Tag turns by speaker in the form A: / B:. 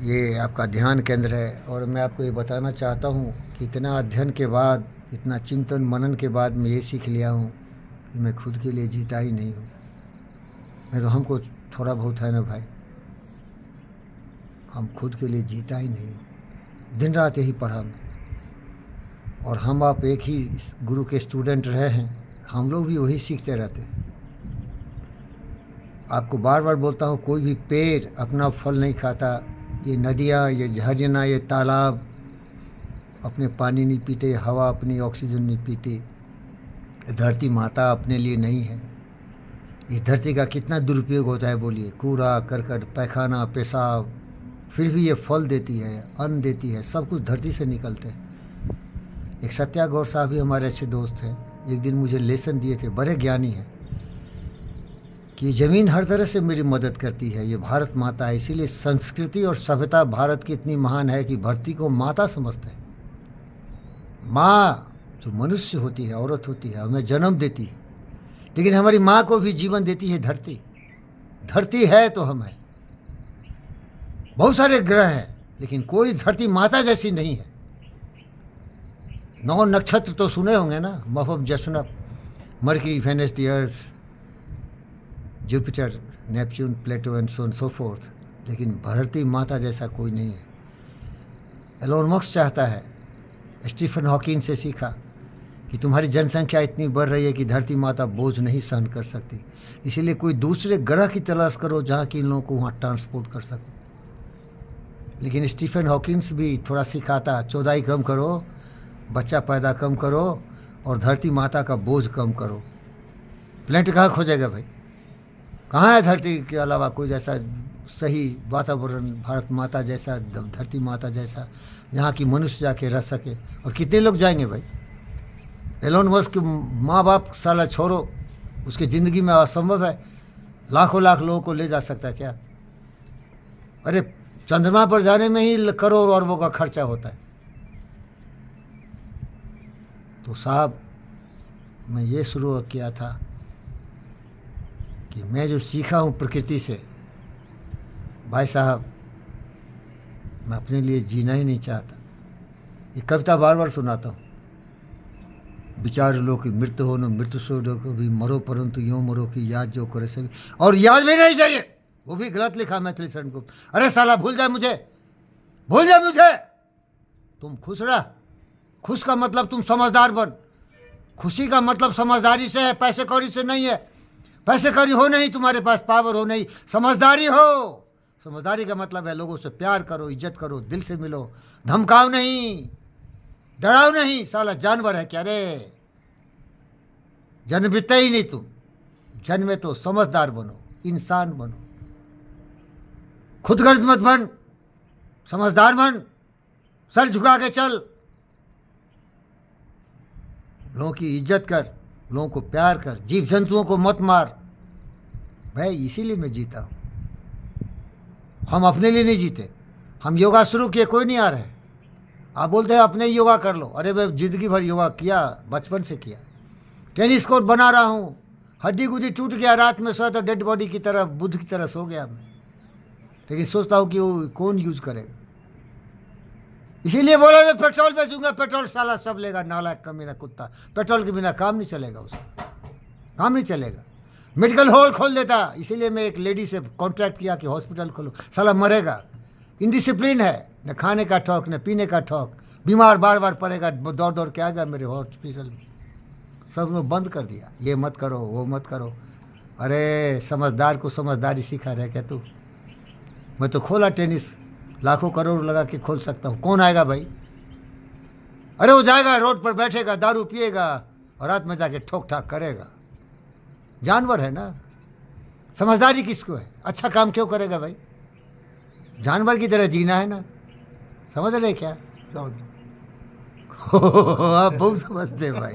A: ये आपका ध्यान केंद्र है और मैं आपको ये बताना चाहता हूँ कि इतना अध्ययन के बाद, इतना चिंतन मनन के बाद मैं ये सीख लिया हूँ कि मैं खुद के लिए जीता ही नहीं हूँ। मैं तो हमको थोड़ा बहुत है ना भाई, हम खुद के लिए जीता ही नहीं हूँ। दिन रात यही पढ़ा मैं, और हम आप एक ही गुरु के स्टूडेंट रहे हैं, हम लोग भी वही सीखते रहते हैं। आपको बार बार बोलता हूँ, कोई भी पेड़ अपना फल नहीं खाता। ये नदियाँ, ये झरना, ये तालाब अपने पानी नहीं पीते, हवा अपनी ऑक्सीजन नहीं पीती। धरती माता अपने लिए नहीं है। इस धरती का कितना दुरुपयोग होता है बोलिए, कूड़ा करकट, पैखाना, पेशाब, फिर भी ये फल देती है, अन्न देती है, सब कुछ धरती से निकलते हैं। एक सत्या गौर साहब भी हमारे अच्छे दोस्त हैं, एक दिन मुझे लेसन दिए थे, बड़े ज्ञानी हैं, कि ज़मीन हर तरह से मेरी मदद करती है, ये भारत माता है। इसीलिए संस्कृति और सभ्यता भारत की इतनी महान है कि धरती को माता समझते हैं। माँ जो मनुष्य होती है, औरत होती है, हमें जन्म देती है, लेकिन हमारी माँ को भी जीवन देती है धरती। धरती है तो हम हैं। बहुत सारे ग्रह हैं, लेकिन कोई धरती माता जैसी नहीं है। 9 नक्षत्र तो सुने होंगे ना, मफम जसनप, Mercury, Venus, the Earth, Jupiter, Neptune, Pluto and so forth, लेकिन धरती माता जैसा कोई नहीं है। एलोन मस्क चाहता है, स्टीफन हॉकिंग से सीखा कि तुम्हारी जनसंख्या इतनी बढ़ रही है कि धरती माता बोझ नहीं सहन कर सकती, इसीलिए कोई दूसरे ग्रह की तलाश करो जहाँ कि इन लोगों को वहाँ ट्रांसपोर्ट कर सको। लेकिन स्टीफन हॉकिंग्स भी थोड़ा सिखाता, चौदाई कम करो, बच्चा पैदा कम करो और धरती माता का बोझ कम करो। प्लेनेट कहाँ खोजेगा भाई? कहाँ है धरती के अलावा कोई जैसा सही वातावरण, भारत माता जैसा, धरती माता जैसा, जहाँ की मनुष्य जाके रह सके? और कितने लोग जाएंगे भाई? एलोन मस्क के माँ बाप साला छोड़ो, उसकी ज़िंदगी में असंभव है लाखों लाख लोगों को ले जा सकता है क्या? अरे चंद्रमा पर जाने में ही करोड़ अरबों का खर्चा होता है। तो साहब, मैं ये शुरू किया था कि मैं जो सीखा हूँ प्रकृति से, भाई साहब, मैं अपने लिए जीना ही नहीं चाहता। ये कविता बार बार सुनाता हूँ, विचार लो कि मृत्यु हो न मृत्यु सो डो, कभी मरो परंतु यूँ मरो कि याद जो करे सभी। और याद भी नहीं चाहिए, वो भी गलत लिखा मैथिली शरण गुप्त। अरे साला भूल जाए मुझे, भूल जाए मुझे। तुम खुश रह। खुश का मतलब तुम समझदार बन। खुशी का मतलब समझदारी से है, पैसे कौड़ी से नहीं है। पैसे कौड़ी हो नहीं, तुम्हारे पास पावर हो नहीं, समझदारी हो। समझदारी का मतलब है लोगों से प्यार करो, इज्जत करो, दिल से मिलो, धमकाओ नहीं, डराओ नहीं। साला जानवर है क्या रे? जन्मते ही नहीं तुम, जन्मे तो समझदार बनो, इंसान बनो। खुदगर्ज मत बन, समझदार बन, सर झुका के चल, लोगों की इज्जत कर, लोगों को प्यार कर, जीव जंतुओं को मत मार। भाई इसीलिए मैं जीता हूँ। हम अपने लिए नहीं जीते। हम योगा शुरू किए, कोई नहीं आ रहा है। आप बोलते हैं अपने ही योगा कर लो। अरे मैं ज़िंदगी भर योगा किया, बचपन से किया। टेनिस कोर्ट बना रहा हूँ, हड्डी गुड्डी टूट गया, रात में सोया तो डेड बॉडी की तरह, बुद्ध की तरह सो गया मैं। लेकिन सोचता हूँ कि वो कौन यूज़ करेगा। इसीलिए बोला मैं पेट्रोल बेचूंगा। पेट्रोल साला सब लेगा, नालायक कमीना कुत्ता। पेट्रोल के बिना काम नहीं चलेगा, उसका काम नहीं चलेगा। मेडिकल हॉल खोल देता, इसीलिए मैं एक लेडी से कॉन्ट्रैक्ट किया कि हॉस्पिटल खोलो। साला मरेगा। इनडिसिप्लिन है, न खाने का ठौक, न पीने का ठौक, बीमार बार बार पड़ेगा, दौड़ दौड़ के आएगा मेरे हॉस्पिटल में। सब लोग बंद कर दिया, ये मत करो, वो मत करो। अरे समझदार को समझदारी सिखा रहे क्या तू? मैं तो खोला टेनिस, लाखों करोड़ लगा के खोल सकता हूँ। कौन आएगा भाई? अरे वो जाएगा रोड पर बैठेगा, दारू पिएगा और रात में जाके ठोक ठाक करेगा। जानवर है ना। समझदारी किसको है? अच्छा काम क्यों करेगा भाई? जानवर की तरह जीना है ना। समझ रहे क्या?
B: समझ
A: आप बहुत समझते हैं भाई।